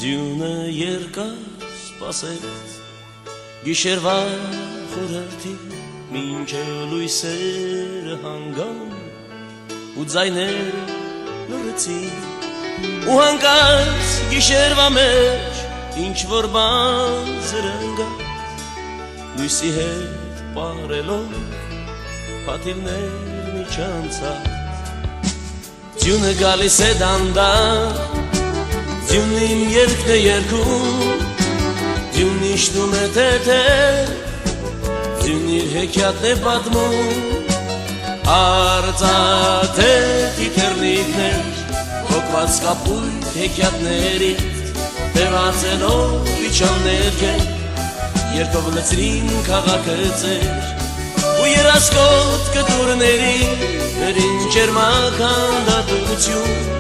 Ձյունը երկար սպասեց Գիշերվա խորհրդի Մինչ լույսերը հանգան Ու ձայները լռեցին Ու հանկարծ գիշերվա մեջ Ինչ-որ բան զրնգաց Լույսի հետ պարելով Պատիվներն իջանցած Ձյունը գալիս է դանդաղ Ձյունն իմ երգն է երգում Ձյունն իջնում է թեթև Ձյունն իր հեքիաթն է պատմում Արծաթե թիթեռնիկներ Հոգված կապույտ հեքիաթներից Տևածելով իջան ներքև Երգով լցրին քաղաքը ծեր Ու երասկոտ կտուրների Վերին ճերմակ հանդարտություն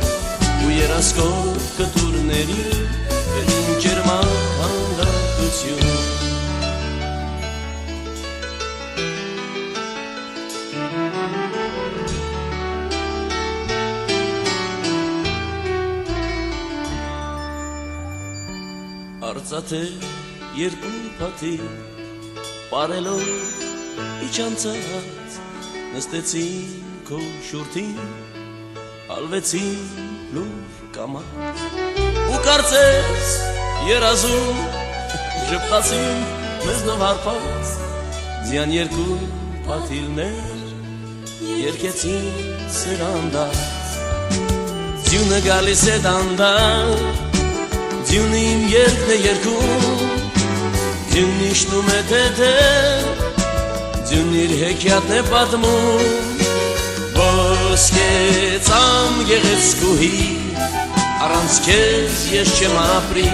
Ու երասկոտ կտուրների Վերին ճերմակ հանդարտություն Արծաթե երկու փաթի Պարելով իջանցած Նստեցին քո շուրթին Ալվեցին լուր կամած Ու կարծես երազում Ժպտացին մեզնով հարբած Ձյան երկու փաթիլներ Երգեցին սերանդած Ձյունը գալիս է դանդաղ Ձյունը իմ երգն է երգում Ձյունն իջնում է թեթև Ձյունն իր հեքիաթն է պատմում Ոսկե ծամ գեղեցկուհի Առանց քեզ ես չեմ ապրի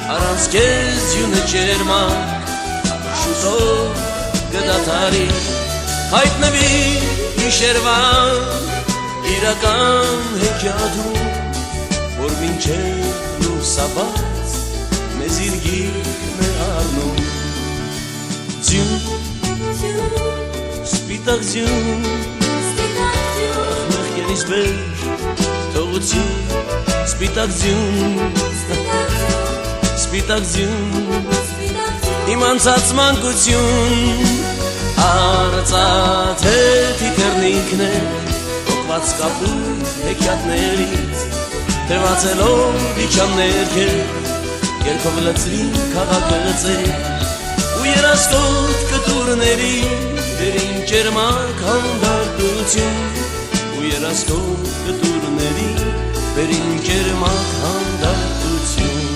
Առանց քեզ ձյունը ջերմակ Շուտով կդադարի Հայտնվի գիշերվան Իրական հեքիաթում Որ մինչև լուսաբաց Մեզ իր գիրկն է առնում Ձյուն, սպիտակ ձյուն Մեղքերից վեր թողություն Սպիտակ ձյուն, սպիտակ ձյուն Իմ անցած մանկություն Արծաթե թիթեռնիկներ Հոգված կապույտ հեքիաթներից Տևածելով իջան ներքև Երգով լցրին քաղաքը ծեր Ու երասկոտ կտուրների Վերին ճերմակ հանդարտություն Ու երասկոտ կտուրների Վերին ճերմակ հանդարտություն